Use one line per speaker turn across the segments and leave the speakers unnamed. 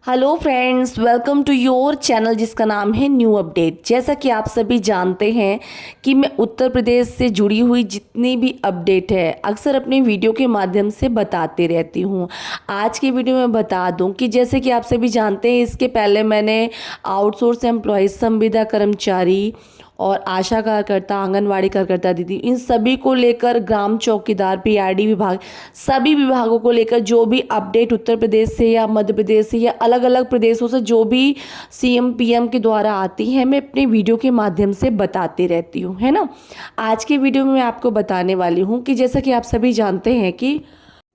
Hello friends, welcome to your channel जिसका नाम है न्यू अपडेट। जैसा कि आप सभी जानते हैं कि मैं उत्तर प्रदेश से जुड़ी हुई जितनी भी अपडेट है अक्सर अपनी वीडियो के माध्यम से बताती रहती हूँ। आज की वीडियो में बता दूं कि जैसे कि आप सभी जानते हैं, इसके पहले मैंने आउटसोर्स एम्प्लॉयज़, संविदा कर्मचारी और आशा कार्यकर्ता, आंगनवाड़ी कार्यकर्ता दीदी, इन सभी को लेकर ग्राम चौकीदार, पीआरडी विभाग, सभी विभागों को लेकर जो भी अपडेट उत्तर प्रदेश से या मध्य प्रदेश से या अलग अलग प्रदेशों से जो भी सीएम पीएम के द्वारा आती हैं, मैं अपने वीडियो के माध्यम से बताती रहती हूँ, है ना। आज की वीडियो में मैं आपको बताने वाली हूँ कि जैसा कि आप सभी जानते हैं कि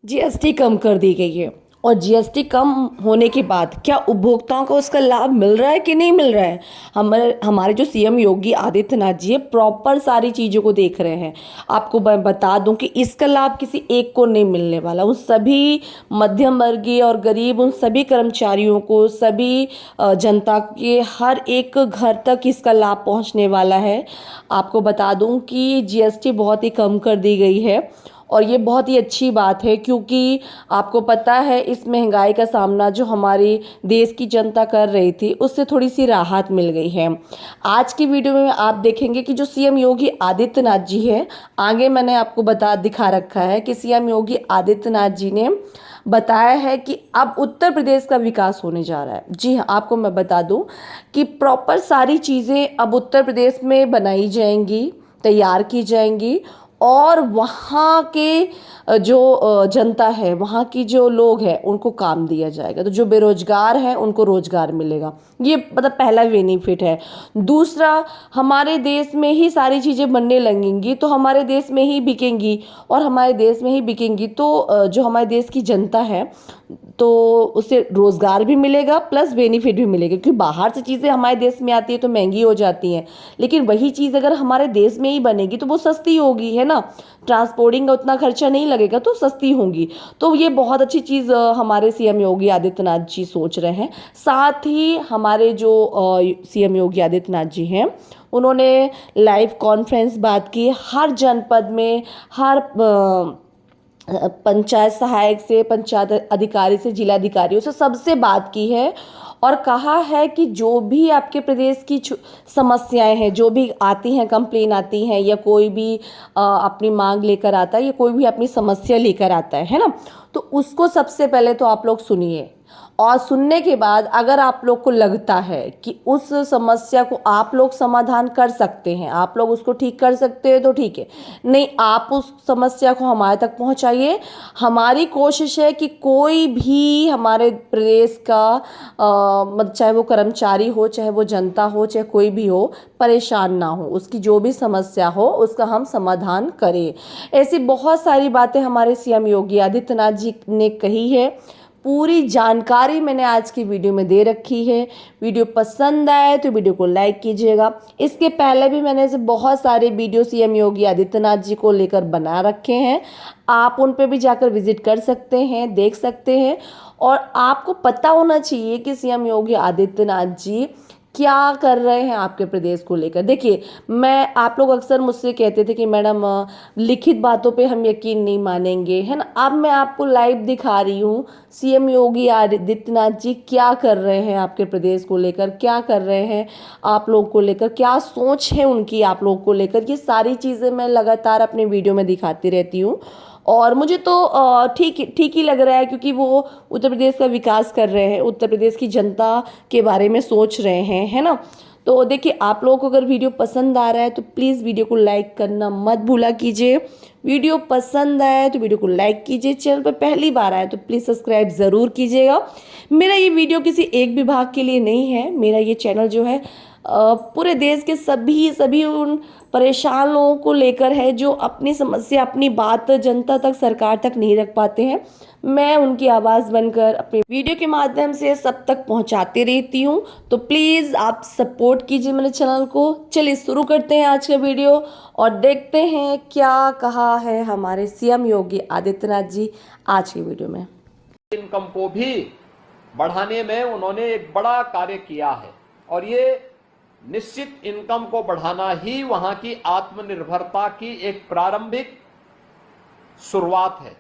जीएसटी कम कर दी गई है, और जीएसटी कम होने के बाद क्या उपभोक्ताओं को उसका लाभ मिल रहा है कि नहीं मिल रहा है। हमारे जो सीएम योगी आदित्यनाथ जी है, प्रॉपर सारी चीज़ों को देख रहे हैं। आपको बता दूं कि इसका लाभ किसी एक को नहीं मिलने वाला, उन सभी मध्यम वर्गीय और गरीब, उन सभी कर्मचारियों को, सभी जनता के हर एक घर तक इसका लाभ पहुंचने वाला है। आपको बता दूं कि जीएसटी बहुत ही कम कर दी गई है, और ये बहुत ही अच्छी बात है, क्योंकि आपको पता है इस महंगाई का सामना जो हमारी देश की जनता कर रही थी, उससे थोड़ी सी राहत मिल गई है। आज की वीडियो में आप देखेंगे कि जो सीएम योगी आदित्यनाथ जी है, आगे मैंने आपको दिखा रखा है कि सीएम योगी आदित्यनाथ जी ने बताया है कि अब उत्तर प्रदेश का विकास होने जा रहा है। जी हाँ, आपको मैं बता दूं कि प्रॉपर सारी चीज़ें अब उत्तर प्रदेश में बनाई जाएंगी, तैयार की जाएंगी, और वहाँ के जो जनता है, वहाँ की जो लोग हैं, उनको काम दिया जाएगा। तो जो बेरोजगार हैं उनको रोजगार मिलेगा, ये मतलब पहला बेनिफिट है। दूसरा, हमारे देश में ही सारी चीज़ें बनने लगेंगी तो हमारे देश में ही बिकेंगी, और हमारे देश में ही बिकेंगी तो जो हमारे देश की जनता है तो उससे रोज़गार भी मिलेगा प्लस बेनिफिट भी मिलेगा। क्योंकि बाहर से चीज़ें हमारे देश में आती है तो महंगी हो जाती हैं, लेकिन वही चीज़ अगर हमारे देश में ही बनेगी तो वो सस्ती होगी, है ना। ट्रांसपोर्टिंग का उतना खर्चा नहीं लगेगा तो सस्ती होंगी। तो ये बहुत अच्छी चीज़ हमारे सीएम योगी आदित्यनाथ जी सोच रहे हैं। साथ ही हमारे जो सीएम योगी आदित्यनाथ जी हैं, उन्होंने लाइव कॉन्फ्रेंस बात की, हर जनपद में हर पंचायत सहायक से, पंचायत अधिकारी से, जिला अधिकारियों से, सबसे बात की है, और कहा है कि जो भी आपके प्रदेश की समस्याएं हैं, जो भी आती हैं, कंप्लेन आती हैं, या कोई भी अपनी मांग लेकर आता है, या कोई भी अपनी समस्या लेकर आता है ना, तो उसको सबसे पहले तो आप लोग सुनिए, और सुनने के बाद अगर आप लोग को लगता है कि उस समस्या को आप लोग समाधान कर सकते हैं, आप लोग उसको ठीक कर सकते हैं, तो ठीक है, नहीं आप उस समस्या को हमारे तक पहुंचाइए। हमारी कोशिश है कि कोई भी हमारे प्रदेश का मतलब चाहे वो कर्मचारी हो, चाहे वो जनता हो, चाहे कोई भी हो, परेशान ना हो, उसकी जो भी समस्या हो उसका हम समाधान करें। ऐसी बहुत सारी बातें हमारे सीएम योगी आदित्यनाथ जी ने कही है। पूरी जानकारी मैंने आज की वीडियो में दे रखी है। वीडियो पसंद आए तो वीडियो को लाइक कीजिएगा। इसके पहले भी मैंने ऐसे बहुत सारे वीडियो सीएम योगी आदित्यनाथ जी को लेकर बना रखे हैं, आप उन पे भी जाकर विजिट कर सकते हैं, देख सकते हैं। और आपको पता होना चाहिए कि सीएम योगी आदित्यनाथ जी क्या कर रहे हैं आपके प्रदेश को लेकर। देखिए, मैं आप लोग अक्सर मुझसे कहते थे कि मैडम लिखित बातों पे हम यकीन नहीं मानेंगे, है ना। अब मैं आपको लाइव दिखा रही हूँ सीएम योगी आदित्यनाथ जी क्या कर रहे हैं आपके प्रदेश को लेकर, क्या कर रहे हैं आप लोग को लेकर, क्या सोच है उनकी आप लोग को लेकर। ये सारी चीज़ें मैं लगातार अपने वीडियो में दिखाती रहती हूँ, और मुझे तो ठीक ही लग रहा है, क्योंकि वो उत्तर प्रदेश का विकास कर रहे हैं, उत्तर प्रदेश की जनता के बारे में सोच रहे हैं, है ना। तो देखिए, आप लोगों को अगर वीडियो पसंद आ रहा है तो प्लीज़ वीडियो को लाइक करना मत भूला कीजिए। वीडियो पसंद आया तो वीडियो को लाइक कीजिए। चैनल पर पहली बार आए तो प्लीज़ सब्सक्राइब ज़रूर कीजिएगा। मेरा ये वीडियो किसी एक विभाग के लिए नहीं है, मेरा ये चैनल जो है पूरे देश के सभी उन परेशान लोगों को लेकर है जो अपनी समस्या, अपनी बात जनता तक, सरकार तक नहीं रख पाते हैं। मैं उनकी आवाज़ बनकर अपने वीडियो के माध्यम से सब तक पहुंचाती रहती हूं। तो प्लीज़ आप सपोर्ट कीजिए मेरे चैनल को। चलिए शुरू करते हैं आज का वीडियो, और देखते हैं क्या कहा है हमारे सीएम योगी आदित्यनाथ जी आज की वीडियो में।
इनकम को भी बढ़ाने में उन्होंने एक बड़ा कार्य किया है, और ये निश्चित इनकम को बढ़ाना ही वहां की आत्मनिर्भरता की एक प्रारंभिक शुरुआत है।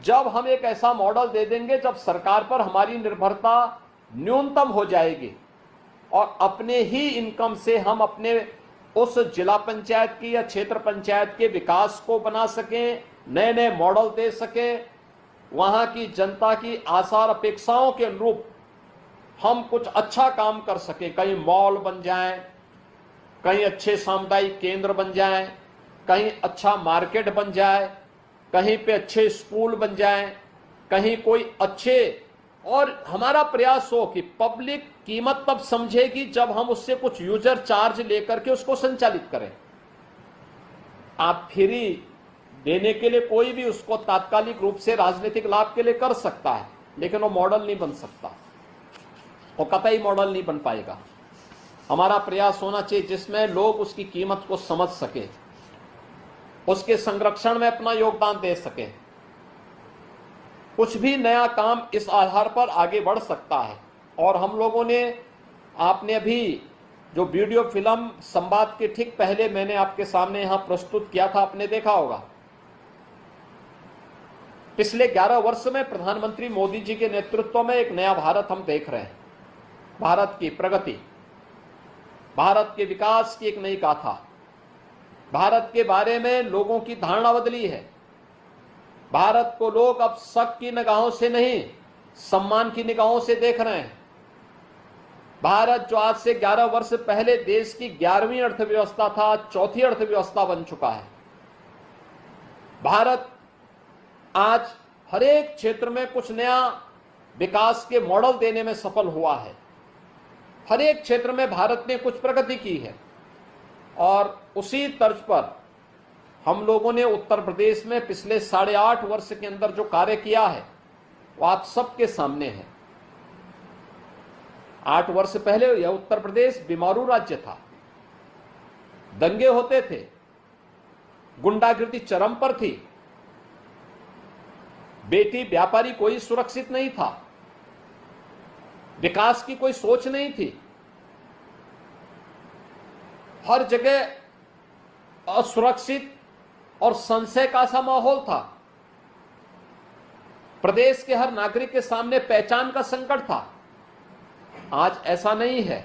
जब हम एक ऐसा मॉडल दे देंगे जब सरकार पर हमारी निर्भरता न्यूनतम हो जाएगी और अपने ही इनकम से हम अपने उस जिला पंचायत की या क्षेत्र पंचायत के विकास को बना सकें, नए नए मॉडल दे सकें, वहां की जनता की आशा और अपेक्षाओं के अनुरूप हम कुछ अच्छा काम कर सकें, कहीं मॉल बन जाएं, कहीं अच्छे सामुदायिक केंद्र बन जाएं, कहीं अच्छा मार्केट बन जाए, कहीं पे अच्छे स्कूल बन जाएं, कहीं कोई अच्छे, और हमारा प्रयास हो कि पब्लिक कीमत तब समझेगी जब हम उससे कुछ यूजर चार्ज लेकर के उसको संचालित करें। आप फ्री देने के लिए कोई भी उसको तात्कालिक रूप से राजनीतिक लाभ के लिए कर सकता है, लेकिन वो मॉडल नहीं बन सकता, वो कतई मॉडल नहीं बन पाएगा। हमारा प्रयास होना चाहिए जिसमें लोग उसकी कीमत को समझ सके, उसके संरक्षण में अपना योगदान दे सके। कुछ भी नया काम इस आधार पर आगे बढ़ सकता है। और हम लोगों ने, आपने अभी जो वीडियो फिल्म संवाद के ठीक पहले मैंने आपके सामने यहां प्रस्तुत किया था, आपने देखा होगा। पिछले 11 वर्ष में प्रधानमंत्री मोदी जी के नेतृत्व में एक नया भारत हम देख रहे हैं। भारत की प्रगति, भारत के विकास की एक नई गाथा, भारत के बारे में लोगों की धारणा बदली है। भारत को लोग अब शक की निगाहों से नहीं, सम्मान की निगाहों से देख रहे हैं। भारत जो आज से 11 वर्ष पहले देश की 11वीं अर्थव्यवस्था था, चौथी अर्थव्यवस्था बन चुका है। भारत आज हर एक क्षेत्र में कुछ नया विकास के मॉडल देने में सफल हुआ है। हर एक क्षेत्र में भारत ने कुछ प्रगति की है और उसी तर्ज पर हम लोगों ने उत्तर प्रदेश में पिछले 8.5 वर्ष के अंदर जो कार्य किया है वो आप सबके सामने है। 8 वर्ष पहले यह उत्तर प्रदेश बीमारू राज्य था, दंगे होते थे, गुंडागिर्दी चरम पर थी, बेटी व्यापारी कोई सुरक्षित नहीं था, विकास की कोई सोच नहीं थी, हर जगह असुरक्षित और संशय का सा माहौल था। प्रदेश के हर नागरिक के सामने पहचान का संकट था। आज ऐसा नहीं है।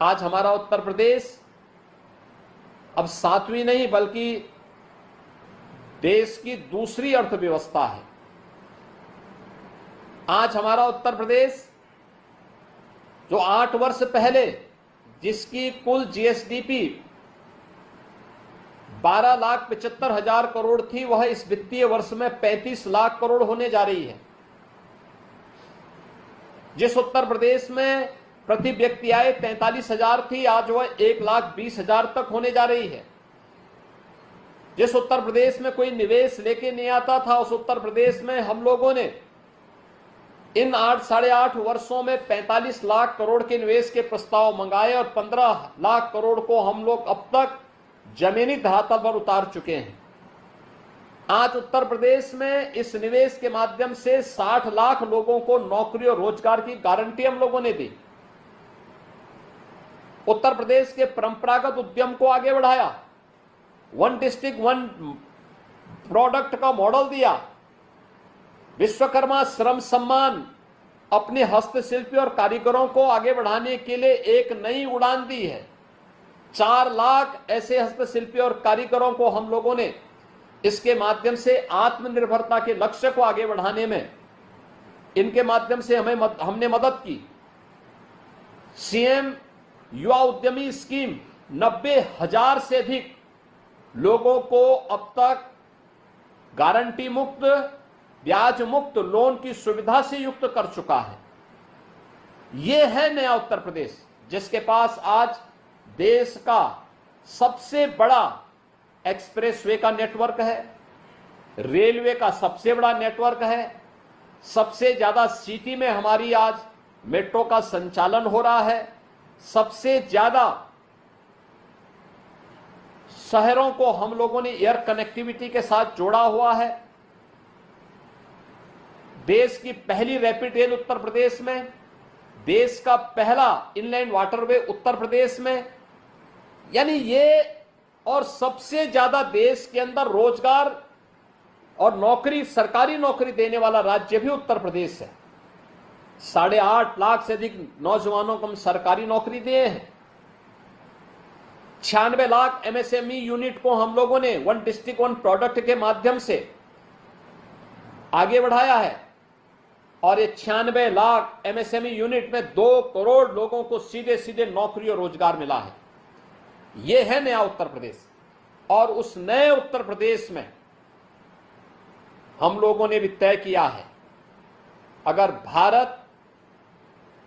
आज हमारा उत्तर प्रदेश अब 7वीं नहीं बल्कि देश की दूसरी अर्थव्यवस्था है। आज हमारा उत्तर प्रदेश जो 8 वर्ष पहले जिसकी कुल जीएसडीपी 12,75,000 करोड़ थी, वह इस वित्तीय वर्ष में 35 लाख करोड़ होने जा रही है। जिस उत्तर प्रदेश में प्रति व्यक्ति आय 43,000 थी, आज वह 1,20,000 तक होने जा रही है। जिस उत्तर प्रदेश में कोई निवेश लेके नहीं आता था, उस उत्तर प्रदेश में हम लोगों ने इन 8-8.5 वर्षों में 45 लाख करोड़ के निवेश के प्रस्ताव मंगाए और 15 लाख करोड़ को हम लोग अब तक जमीनी धरातल पर उतार चुके हैं। आज उत्तर प्रदेश में इस निवेश के माध्यम से 60 लाख लोगों को नौकरी और रोजगार की गारंटी हम लोगों ने दी। उत्तर प्रदेश के परंपरागत उद्यम को आगे बढ़ाया, 1 डिस्ट्रिक्ट 1 प्रोडक्ट का मॉडल दिया, विश्वकर्मा श्रम सम्मान अपने हस्तशिल्पी और कारीगरों को आगे बढ़ाने के लिए एक नई उड़ान दी है। 4 लाख ऐसे हस्तशिल्पी और कारीगरों को हम लोगों ने इसके माध्यम से आत्मनिर्भरता के लक्ष्य को आगे बढ़ाने में इनके माध्यम से हमने मदद की। सीएम युवा उद्यमी स्कीम 90,000 से अधिक लोगों को अब तक गारंटी मुक्त, ब्याज मुक्त लोन की सुविधा से युक्त कर चुका है। यह है नया उत्तर प्रदेश, जिसके पास आज देश का सबसे बड़ा एक्सप्रेसवे का नेटवर्क है, रेलवे का सबसे बड़ा नेटवर्क है, सबसे ज्यादा सिटी में हमारी आज मेट्रो का संचालन हो रहा है, सबसे ज्यादा शहरों को हम लोगों ने एयर कनेक्टिविटी के साथ जोड़ा हुआ है। देश की पहली रैपिड रेल उत्तर प्रदेश में, देश का पहला इनलैंड वाटरवे उत्तर प्रदेश में, यानी ये, और सबसे ज्यादा देश के अंदर रोजगार और नौकरी, सरकारी नौकरी देने वाला राज्य भी उत्तर प्रदेश है। 8.5 लाख से अधिक नौजवानों को हम सरकारी नौकरी दिए हैं। 96 लाख एमएसएमई यूनिट को हम लोगों ने वन डिस्ट्रिक्ट वन प्रोडक्ट के माध्यम से आगे बढ़ाया है और ये 96 लाख एमएसएमई यूनिट में 2 करोड़ लोगों को सीधे सीधे नौकरी और रोजगार मिला है। ये है नया उत्तर प्रदेश। और उस नए उत्तर प्रदेश में हम लोगों ने भी तय किया है, अगर भारत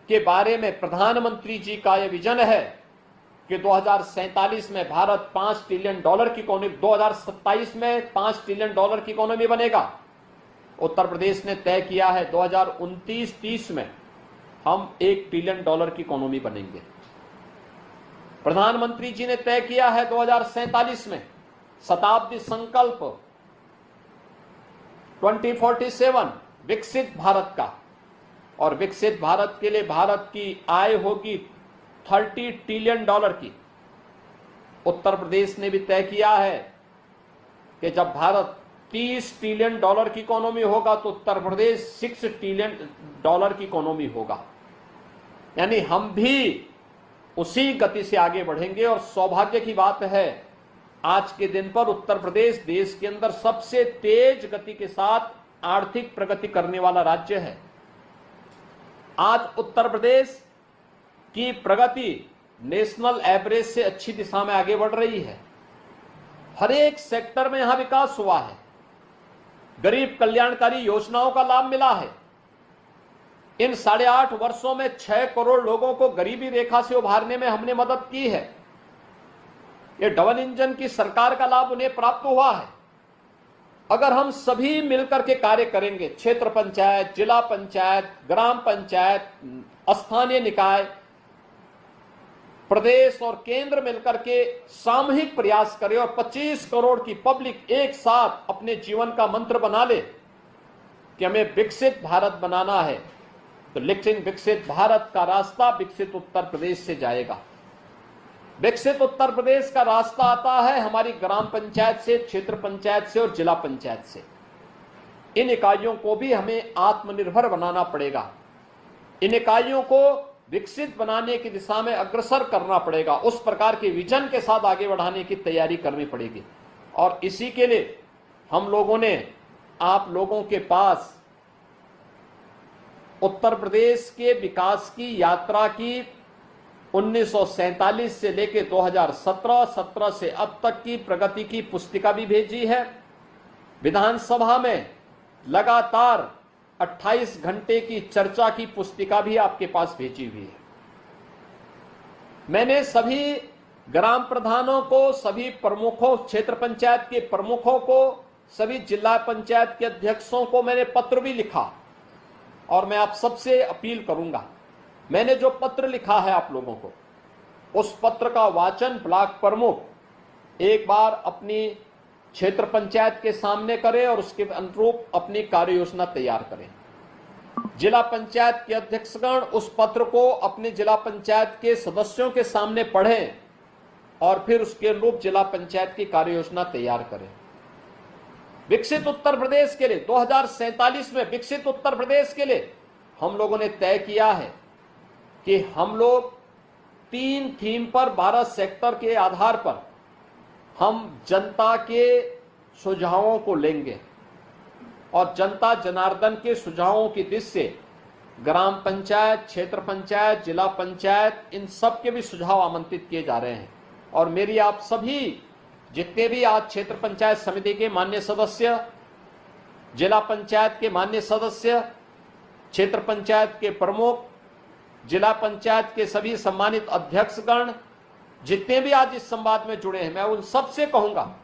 के बारे में प्रधानमंत्री जी का यह विजन है कि 2047 में भारत $5 ट्रिलियन की इकोनॉमी, 2027 में $5 ट्रिलियन की इकोनॉमी बनेगा। उत्तर प्रदेश ने तय किया है 2029-30 में हम $1 ट्रिलियन की इकोनॉमी बनेंगे। प्रधानमंत्री जी ने तय किया है 2047 में शताब्दी संकल्प 2047 विकसित भारत का, और विकसित भारत के लिए भारत की आय होगी $30 ट्रिलियन की। उत्तर प्रदेश ने भी तय किया है कि जब भारत $30 ट्रिलियन की इकोनॉमी होगा तो उत्तर प्रदेश $6 ट्रिलियन की इकोनॉमी होगा। यानी हम भी उसी गति से आगे बढ़ेंगे। और सौभाग्य की बात है, आज के दिन पर उत्तर प्रदेश देश के अंदर सबसे तेज गति के साथ आर्थिक प्रगति करने वाला राज्य है। आज उत्तर प्रदेश की प्रगति नेशनल एवरेज से अच्छी दिशा में आगे बढ़ रही है। हर एक सेक्टर में यहां विकास हुआ है। गरीब कल्याणकारी योजनाओं का लाभ मिला है। इन 8.5 वर्षों में 6 करोड़ लोगों को गरीबी रेखा से उभारने में हमने मदद की है। ये डबल इंजन की सरकार का लाभ उन्हें प्राप्त हुआ है। अगर हम सभी मिलकर के कार्य करेंगे, क्षेत्र पंचायत, जिला पंचायत, ग्राम पंचायत, स्थानीय निकाय, प्रदेश और केंद्र मिलकर के सामूहिक प्रयास करें और 25 करोड़ की पब्लिक एक साथ अपने जीवन का मंत्र बना ले कि हमें विकसित भारत बनाना है, तो लेकिन विकसित भारत का रास्ता विकसित उत्तर प्रदेश से जाएगा। विकसित उत्तर प्रदेश का रास्ता आता है हमारी ग्राम पंचायत से, क्षेत्र पंचायत से और जिला पंचायत से। इन इकाइयों को भी हमें आत्मनिर्भर बनाना पड़ेगा। इन इकाइयों को विकसित बनाने की दिशा में अग्रसर करना पड़ेगा। उस प्रकार के विजन के साथ आगे बढ़ाने की तैयारी करनी पड़ेगी। और इसी के लिए हम लोगों ने आप लोगों के पास उत्तर प्रदेश के विकास की यात्रा की 1947 से लेकर 2017, 17 से अब तक की प्रगति की पुस्तिका भी भेजी है। विधानसभा में लगातार 28 घंटे की चर्चा की पुस्तिका भी आपके पास भेजी हुई है। मैंने सभी ग्राम प्रधानों को, सभी प्रमुखों, क्षेत्र पंचायत के प्रमुखों को, सभी जिला पंचायत के अध्यक्षों को मैंने पत्र भी लिखा और मैं आप सबसे अपील करूंगा, मैंने जो पत्र लिखा है आप लोगों को, उस पत्र का वाचन ब्लॉक प्रमुख एक बार अपनी क्षेत्र पंचायत के सामने करें और उसके अनुरूप अपनी कार्य योजना तैयार करें। जिला पंचायत के अध्यक्षगण उस पत्र को अपने जिला पंचायत के सदस्यों के सामने पढ़ें और फिर उसके अनुरूप जिला पंचायत की कार्य योजना तैयार करें। विकसित उत्तर प्रदेश के लिए 2047 में विकसित उत्तर प्रदेश के लिए हम लोगों ने तय किया है कि हम लोग 3 थीम पर 12 सेक्टर के आधार पर हम जनता के सुझावों को लेंगे और जनता जनार्दन के सुझावों की दृष्टि से ग्राम पंचायत, क्षेत्र पंचायत, जिला पंचायत, इन सब के भी सुझाव आमंत्रित किए जा रहे हैं। और मेरी आप सभी जितने भी आज क्षेत्र पंचायत समिति के माननीय सदस्य, जिला पंचायत के माननीय सदस्य, क्षेत्र पंचायत के प्रमुख, जिला पंचायत के सभी सम्मानित अध्यक्षगण, जितने भी आज इस संवाद में जुड़े हैं, मैं उन सबसे कहूंगा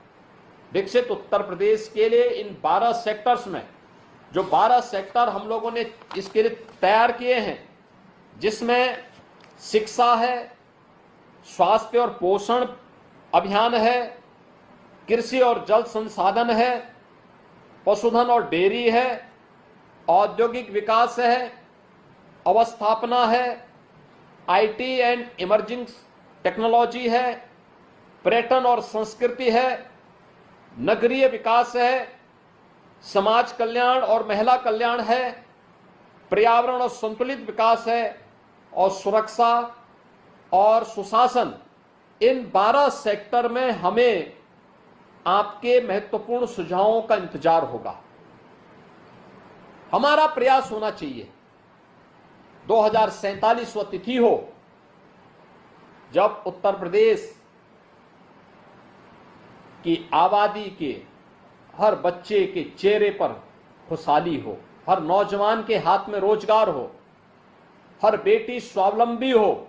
विकसित उत्तर प्रदेश के लिए इन 12 सेक्टर्स में, जो 12 सेक्टर हम लोगों ने इसके लिए तैयार किए हैं, जिसमें शिक्षा है, स्वास्थ्य और पोषण अभियान है, कृषि और जल संसाधन है, पशुधन और डेयरी है, औद्योगिक विकास है, अवस्थापना है, आईटी एंड इमर्जिंग टेक्नोलॉजी है, पर्यटन और संस्कृति है, नगरीय विकास है, समाज कल्याण और महिला कल्याण है, पर्यावरण और संतुलित विकास है, और सुरक्षा और सुशासन, इन 12 सेक्टर में हमें आपके महत्वपूर्ण सुझावों का इंतजार होगा। हमारा प्रयास होना चाहिए 2047 तिथि हो जब उत्तर प्रदेश की आबादी के हर बच्चे के चेहरे पर खुशहाली हो, हर नौजवान के हाथ में रोजगार हो, हर बेटी स्वावलंबी हो,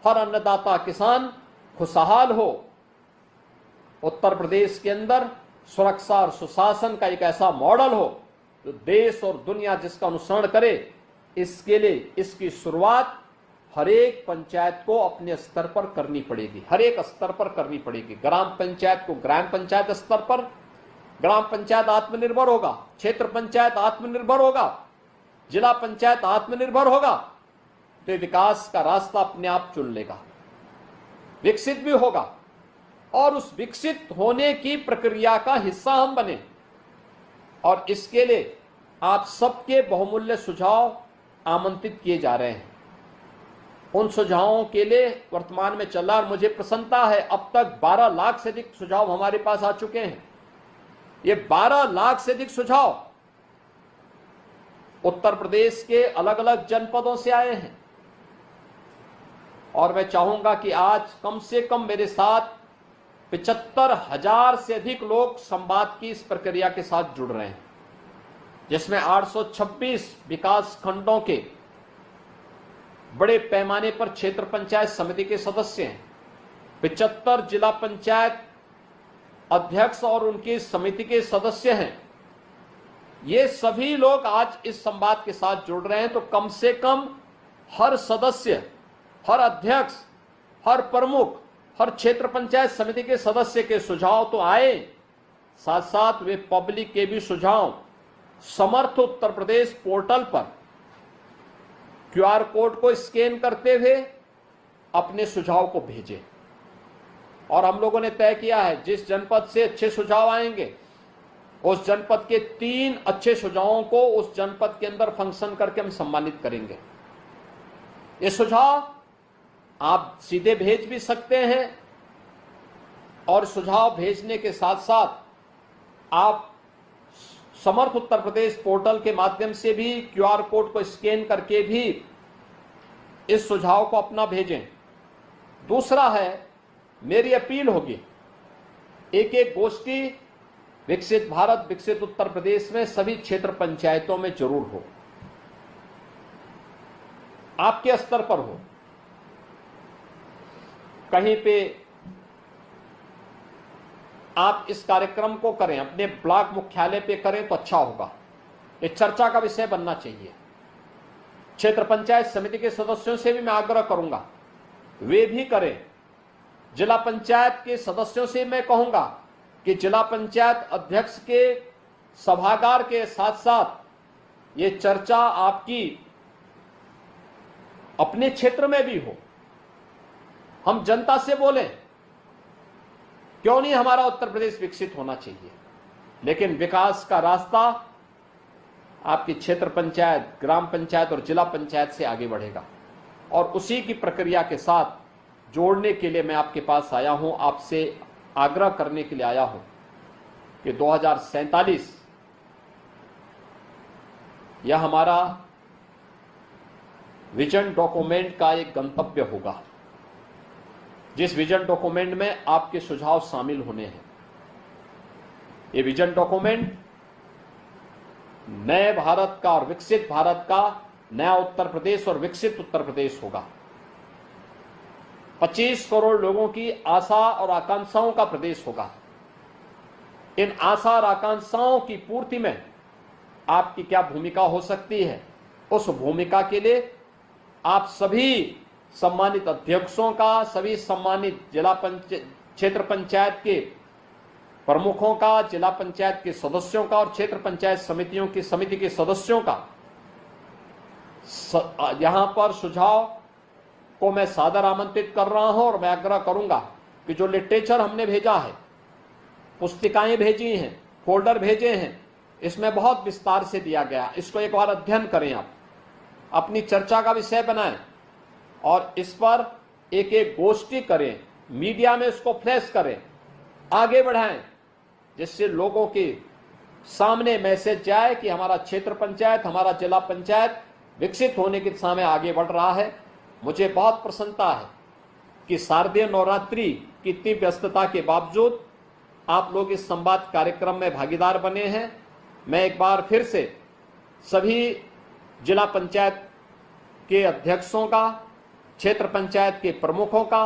हर अन्नदाता किसान खुशहाल हो। उत्तर प्रदेश के अंदर सुरक्षा और सुशासन का एक ऐसा मॉडल हो जो देश और दुनिया जिसका अनुसरण करे। इसके लिए इसकी शुरुआत हर एक पंचायत को अपने स्तर पर करनी पड़ेगी, हर एक स्तर पर करनी पड़ेगी। ग्राम पंचायत को ग्राम पंचायत स्तर पर, ग्राम पंचायत आत्मनिर्भर होगा, क्षेत्र पंचायत आत्मनिर्भर होगा, जिला पंचायत आत्मनिर्भर होगा तो विकास का रास्ता अपने आप चुन लेगा, विकसित भी होगा। और उस विकसित होने की प्रक्रिया का हिस्सा हम बने। और इसके लिए आप सबके बहुमूल्य सुझाव आमंत्रित किए जा रहे हैं। उन सुझावों के लिए वर्तमान में चल रहा है। मुझे प्रसन्नता है, अब तक 12 लाख से अधिक सुझाव हमारे पास आ चुके हैं। ये 12 लाख से अधिक सुझाव उत्तर प्रदेश के अलग अलग जनपदों से आए हैं। और मैं चाहूंगा कि आज कम से कम मेरे साथ 75,000 से अधिक लोग संवाद की इस प्रक्रिया के साथ जुड़ रहे हैं, जिसमें 826 विकास खंडों के बड़े पैमाने पर क्षेत्र पंचायत समिति के सदस्य हैं, 75 जिला पंचायत अध्यक्ष और उनकी समिति के सदस्य हैं। ये सभी लोग आज इस संवाद के साथ जुड़ रहे हैं। तो कम से कम हर सदस्य, हर अध्यक्ष, हर प्रमुख, हर क्षेत्र पंचायत समिति के सदस्य के सुझाव तो आए, साथ साथ वे पब्लिक के भी सुझाव समर्थ उत्तर प्रदेश पोर्टल पर क्यूआर कोड को स्कैन करते हुए अपने सुझाव को भेजें। और हम लोगों ने तय किया है जिस जनपद से अच्छे सुझाव आएंगे उस जनपद के 3 अच्छे सुझावों को उस जनपद के अंदर फंक्शन करके हम सम्मानित करेंगे। ये सुझाव आप सीधे भेज भी सकते हैं और सुझाव भेजने के साथ साथ आप समर्थ उत्तर प्रदेश पोर्टल के माध्यम से भी क्यूआर कोड को स्कैन करके भी इस सुझाव को अपना भेजें। दूसरा है, मेरी अपील होगी, एक एक गोष्ठी विकसित भारत विकसित उत्तर प्रदेश में सभी क्षेत्र पंचायतों में जरूर हो, आपके स्तर पर हो। कहीं पे आप इस कार्यक्रम को करें, अपने ब्लॉक मुख्यालय पे करें तो अच्छा होगा। ये चर्चा का विषय बनना चाहिए। क्षेत्र पंचायत समिति के सदस्यों से भी मैं आग्रह करूंगा वे भी करें। जिला पंचायत के सदस्यों से मैं कहूंगा कि जिला पंचायत अध्यक्ष के सभागार के साथ साथ ये चर्चा आपकी अपने क्षेत्र में भी हो। हम जनता से बोलें, क्यों नहीं हमारा उत्तर प्रदेश विकसित होना चाहिए, लेकिन विकास का रास्ता आपकी क्षेत्र पंचायत, ग्राम पंचायत और जिला पंचायत से आगे बढ़ेगा। और उसी की प्रक्रिया के साथ जोड़ने के लिए मैं आपके पास आया हूं, आपसे आग्रह करने के लिए आया हूं कि 2047 यह हमारा विजन डॉक्यूमेंट का एक गंतव्य होगा, जिस विजन डॉक्यूमेंट में आपके सुझाव शामिल होने हैं। ये विजन डॉक्यूमेंट नए भारत का और विकसित भारत का, नया उत्तर प्रदेश और विकसित उत्तर प्रदेश होगा। 25 करोड़ लोगों की आशा और आकांक्षाओं का प्रदेश होगा। इन आशा और आकांक्षाओं की पूर्ति में आपकी क्या भूमिका हो सकती है, उस भूमिका के लिए आप सभी सम्मानित अध्यक्षों का, सभी सम्मानित जिला क्षेत्र पंचायत के प्रमुखों का, जिला पंचायत के सदस्यों का और क्षेत्र पंचायत समितियों की समिति के सदस्यों का यहां पर सुझाव को मैं सादर आमंत्रित कर रहा हूं। और मैं आग्रह करूंगा कि जो लिटरेचर हमने भेजा है, पुस्तिकाएं भेजी हैं, फोल्डर भेजे हैं, इसमें बहुत विस्तार से दिया गया। इसको एक बार अध्ययन करें, आप अपनी चर्चा का विषय बनाएं और इस पर एक एक गोष्ठी करें, मीडिया में इसको फ्लैश करें, आगे बढ़ाएं, जिससे लोगों के सामने मैसेज जाए कि हमारा क्षेत्र पंचायत, हमारा जिला पंचायत विकसित होने की दिशा में आगे बढ़ रहा है। मुझे बहुत प्रसन्नता है कि शारदीय नवरात्रि की इतनी व्यस्तता के बावजूद आप लोग इस संवाद कार्यक्रम में भागीदार बने हैं। मैं एक बार फिर से सभी जिला पंचायत के अध्यक्षों का, क्षेत्र पंचायत के प्रमुखों का,